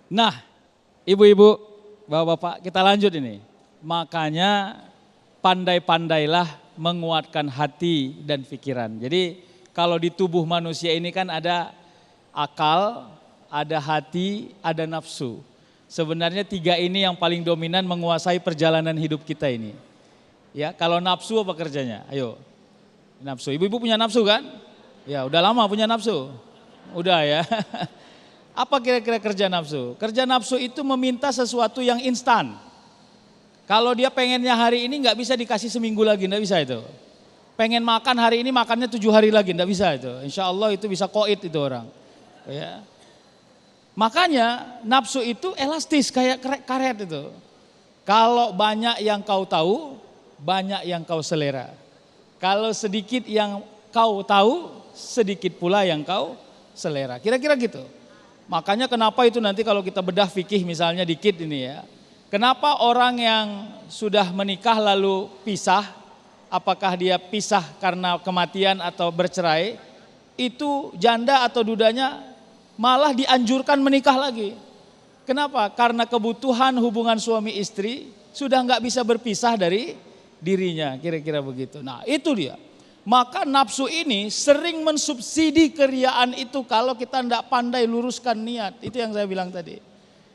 Nah, ibu-ibu, bapak-bapak, kita lanjut ini. Makanya pandai-pandailah menguatkan hati dan pikiran. Jadi kalau di tubuh manusia ini kan ada akal, ada hati, ada nafsu. Sebenarnya tiga ini yang paling dominan menguasai perjalanan hidup kita ini. Ya, kalau nafsu apa kerjanya? Ayo, nafsu. Ibu-ibu punya nafsu kan? Ya, udah lama punya nafsu. Udah ya. Apa kira-kira kerja nafsu? Kerja nafsu itu meminta sesuatu yang instan. Kalau dia pengennya hari ini nggak bisa dikasih seminggu lagi, nggak bisa itu. Pengen makan hari ini makannya 7 hari lagi, nggak bisa itu. Insya Allah itu bisa koit itu orang. Ya. Makanya nafsu itu elastis kayak karet itu. Kalau banyak yang kau tahu, banyak yang kau selera. Kalau sedikit yang kau tahu, sedikit pula yang kau selera. Kira-kira gitu. Makanya kenapa itu nanti kalau kita bedah fikih misalnya dikit ini ya. Kenapa orang yang sudah menikah lalu pisah, apakah dia pisah karena kematian atau bercerai, itu janda atau dudanya malah dianjurkan menikah lagi. Kenapa? Karena kebutuhan hubungan suami istri sudah nggak bisa berpisah dari dirinya, kira-kira begitu. Nah itu dia. Maka nafsu ini sering mensubsidi keriaan itu kalau kita tidak pandai luruskan niat. Itu yang saya bilang tadi.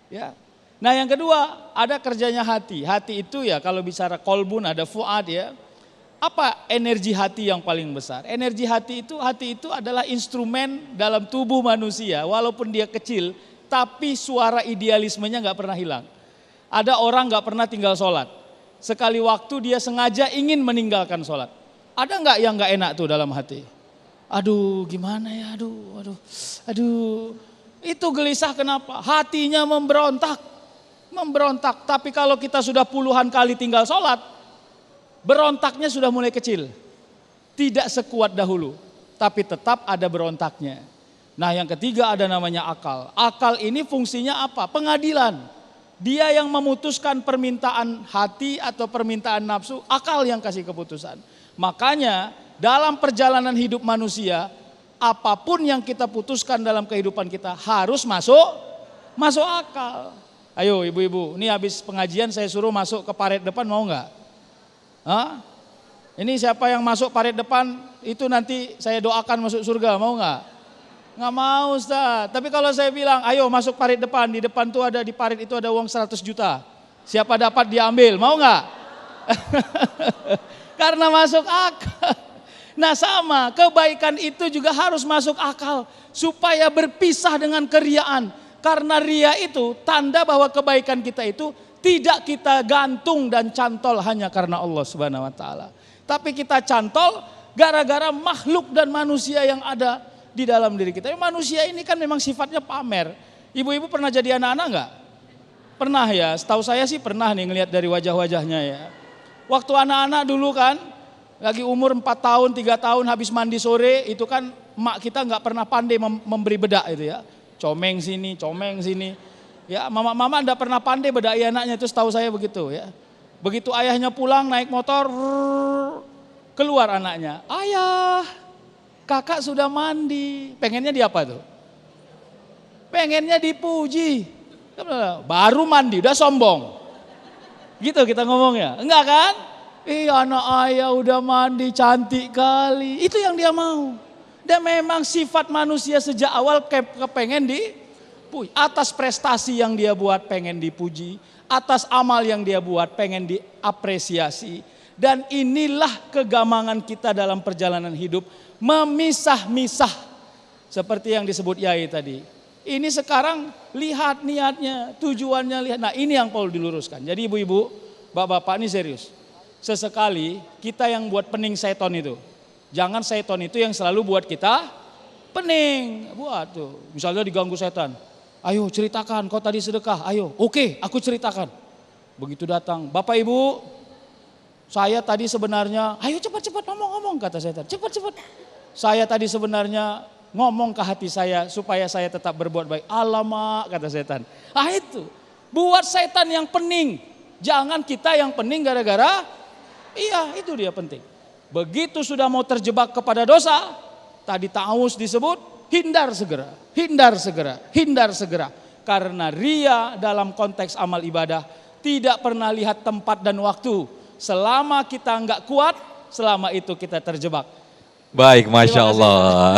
Ya. Nah yang kedua ada kerjanya hati. Hati itu ya kalau bicara kolbun ada fuad ya. Apa energi hati yang paling besar? Energi hati itu adalah instrumen dalam tubuh manusia. Walaupun dia kecil tapi suara idealismenya nggak pernah hilang. Ada orang nggak pernah tinggal sholat. Sekali waktu dia sengaja ingin meninggalkan sholat. Ada nggak yang nggak enak tuh dalam hati? Aduh gimana ya, aduh. Itu gelisah kenapa? Hatinya memberontak. Tapi kalau kita sudah puluhan kali tinggal sholat, berontaknya sudah mulai kecil. Tidak sekuat dahulu, tapi tetap ada berontaknya. Nah yang ketiga ada namanya akal. Akal ini fungsinya apa? Pengadilan. Dia yang memutuskan permintaan hati atau permintaan nafsu, akal yang kasih keputusan. Makanya dalam perjalanan hidup manusia, apapun yang kita putuskan dalam kehidupan kita harus masuk akal. Ayo ibu-ibu, ini habis pengajian saya suruh masuk ke paret depan mau nggak? Hah? Ini siapa yang masuk paret depan itu nanti saya doakan masuk surga, mau nggak? Nggak mau Ustaz, tapi kalau saya bilang ayo masuk paret depan, di depan tuh ada di paret itu ada uang 100 juta. Siapa dapat diambil, mau nggak? Karena masuk akal. Nah sama, kebaikan itu juga harus masuk akal supaya berpisah dengan keriaan. Karena ria itu tanda bahwa kebaikan kita itu tidak kita gantung dan cantol hanya karena Allah Subhanahu wa taala. Tapi kita cantol gara-gara makhluk dan manusia yang ada di dalam diri kita. Manusia ini kan memang sifatnya pamer. Ibu-ibu pernah jadi anak-anak enggak? Pernah ya, setahu saya sih pernah nih ngelihat dari wajah-wajahnya ya. Waktu anak-anak dulu kan, lagi umur 4 tahun, 3 tahun habis mandi sore, itu kan emak kita nggak pernah pandai memberi bedak itu ya. Comeng sini. Ya, mama enggak pernah pandai bedai anaknya, itu setahu saya begitu ya. Begitu ayahnya pulang naik motor, keluar anaknya. Ayah, kakak sudah mandi. Pengennya di apa tuh? Pengennya dipuji. Baru mandi udah sombong. Gitu kita ngomongnya, enggak kan? Anak ayah udah mandi cantik kali. Itu yang dia mau. Dan memang sifat manusia sejak awal kepengen dipuji. Atas prestasi yang dia buat pengen dipuji. Atas amal yang dia buat pengen diapresiasi. Dan inilah kegamangan kita dalam perjalanan hidup. Memisah-misah. Seperti yang disebut Yai tadi. Ini sekarang lihat niatnya, tujuannya lihat. Nah ini yang perlu diluruskan. Jadi ibu-ibu, bapak-bapak ini serius. Sesekali kita yang buat pening seton itu. Jangan seton itu yang selalu buat kita pening. Buat tuh, misalnya diganggu setan. Ayo ceritakan kau tadi sedekah, ayo. Oke, aku ceritakan. Begitu datang, Bapak Ibu, saya tadi sebenarnya, ayo cepat-cepat ngomong-ngomong kata setan. Cepat-cepat. Saya tadi sebenarnya ngomong ke hati saya supaya saya tetap berbuat baik. Alamak kata setan. Itu buat setan yang pening. Jangan kita yang pening gara-gara iya itu dia penting. Begitu sudah mau terjebak kepada dosa, tadi ta'awuz disebut hindar segera. Karena ria dalam konteks amal ibadah tidak pernah lihat tempat dan waktu. Selama kita nggak kuat, selama itu kita terjebak. Baik, Masya Allah.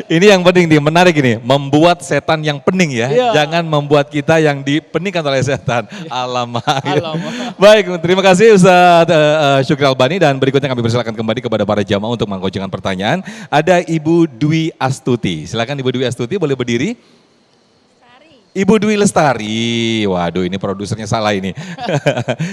Ini yang penting nih, menarik ini. Membuat setan yang pening ya. Iya. Jangan membuat kita yang dipeningkan oleh setan. Alamak. Alamak. Baik, terima kasih Ustaz Syukri Albani. Dan berikutnya kami persilakan kembali kepada para jamaah untuk mengajukan pertanyaan. Ada Ibu Dwi Astuti. Silakan Ibu Dwi Astuti, boleh berdiri. Ibu Dwi Lestari. Waduh, ini produsernya salah ini.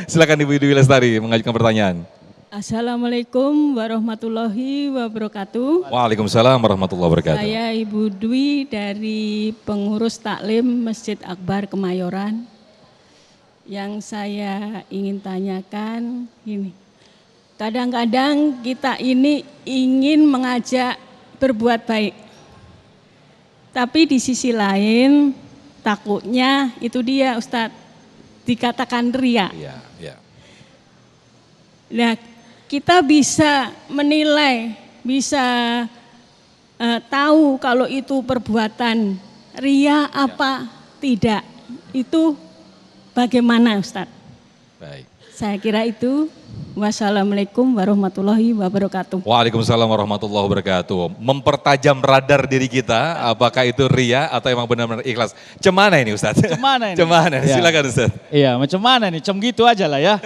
Silakan Ibu Dwi Lestari mengajukan pertanyaan. Assalamualaikum warahmatullahi wabarakatuh. Waalaikumsalam warahmatullahi wabarakatuh. Saya Ibu Dwi dari pengurus taklim Masjid Akbar Kemayoran. Yang saya ingin tanyakan gini, kadang-kadang kita ini ingin mengajak berbuat baik. Tapi di sisi lain takutnya itu dia Ustadz, dikatakan ria. Iya, iya. Nah, kita bisa menilai, bisa tahu kalau itu perbuatan ria apa tidak. Itu bagaimana Ustadz? Baik. Saya kira itu. Wassalamualaikum warahmatullahi wabarakatuh. Waalaikumsalam warahmatullahi wabarakatuh. Mempertajam radar diri kita, apakah itu ria atau emang benar-benar ikhlas. Cemana ini Ustadz? Cemana ini? Cemana? Ya. Silakan Ustadz. Iya, macam mana nih? Cem gitu aja lah ya.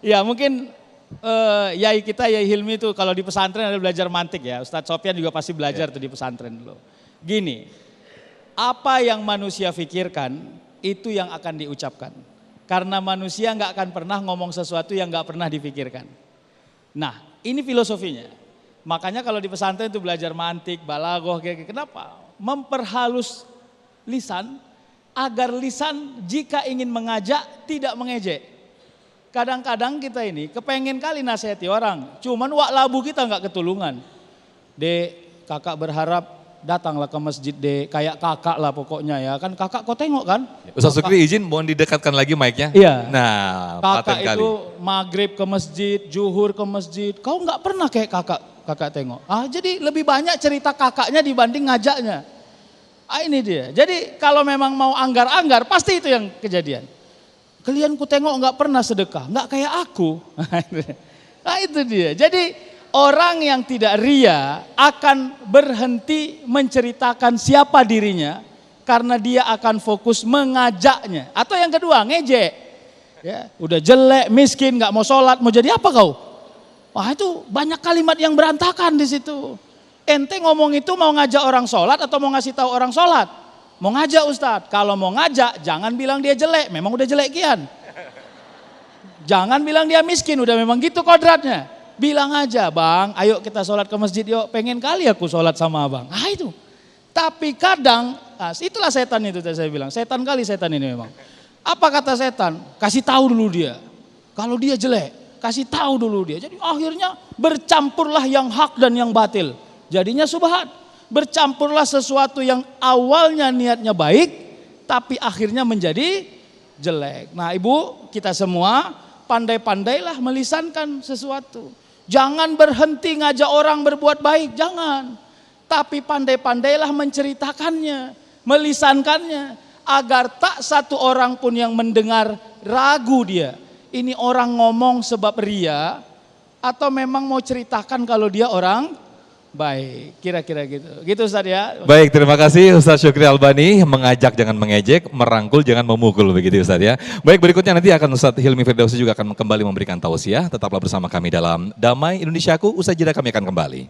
Ya mungkin Yai kita, Yai Hilmi itu kalau di pesantren ada belajar mantik ya. Ustadz Sofyan juga pasti belajar tuh di pesantren dulu. Gini, apa yang manusia pikirkan itu yang akan diucapkan. Karena manusia nggak akan pernah ngomong sesuatu yang nggak pernah dipikirkan. Nah, ini filosofinya. Makanya kalau di pesantren itu belajar mantik, balaghah, kayak kenapa? Memperhalus lisan agar lisan jika ingin mengajak tidak mengejek. Kadang-kadang kita ini kepengen kali nasihati orang, cuman wak labu kita nggak ketulungan. Dek, kakak berharap datanglah ke masjid dek, kayak kakak lah pokoknya ya. Kan kakak kau tengok kan? Ustaz Sukri izin mohon didekatkan lagi mic-nya. Iya. Nah, Kakak paten kali. itu maghrib ke masjid, zuhur ke masjid. Kau nggak pernah kayak kakak tengok. Jadi lebih banyak cerita kakaknya dibanding ngajaknya. Ini dia. Jadi kalau memang mau anggar-anggar pasti itu yang kejadian. Kalian ku tengok nggak pernah sedekah, nggak kayak aku. Nah itu dia. Jadi orang yang tidak ria akan berhenti menceritakan siapa dirinya karena dia akan fokus mengajaknya. Atau yang kedua ngejek. Ya, udah jelek, miskin, nggak mau sholat, mau jadi apa kau? Wah itu banyak kalimat yang berantakan di situ. Ente ngomong itu mau ngajak orang sholat atau mau ngasih tahu orang sholat? Mau ngajak Ustadz, kalau mau ngajak jangan bilang dia jelek, memang udah jelek kian. Jangan bilang dia miskin, udah memang gitu kodratnya. Bilang aja, bang ayo kita sholat ke masjid yuk, pengen kali aku sholat sama abang. Itu. Tapi kadang, itulah setan itu saya bilang, setan kali setan ini memang. Apa kata setan? Kasih tahu dulu dia. Kalau dia jelek, kasih tahu dulu dia. Jadi akhirnya bercampurlah yang hak dan yang batil. Jadinya subhat. Bercampurlah sesuatu yang awalnya niatnya baik, tapi akhirnya menjadi jelek. Nah ibu, kita semua pandai-pandailah melisankan sesuatu. Jangan berhenti ngajak orang berbuat baik, jangan. Tapi pandai-pandailah menceritakannya, melisankannya. Agar tak satu orang pun yang mendengar ragu dia. Ini orang ngomong sebab ria, atau memang mau ceritakan kalau dia orang baik, kira-kira gitu. Gitu Ustaz ya. Baik, terima kasih Ustaz Syukri Albani, mengajak jangan mengejek, merangkul jangan memukul begitu Ustaz ya. Baik, berikutnya nanti akan Ustaz Hilmi Firdausi juga akan kembali memberikan tausiah. Tetaplah bersama kami dalam Damai Indonesiaku, usai jeda kami akan kembali.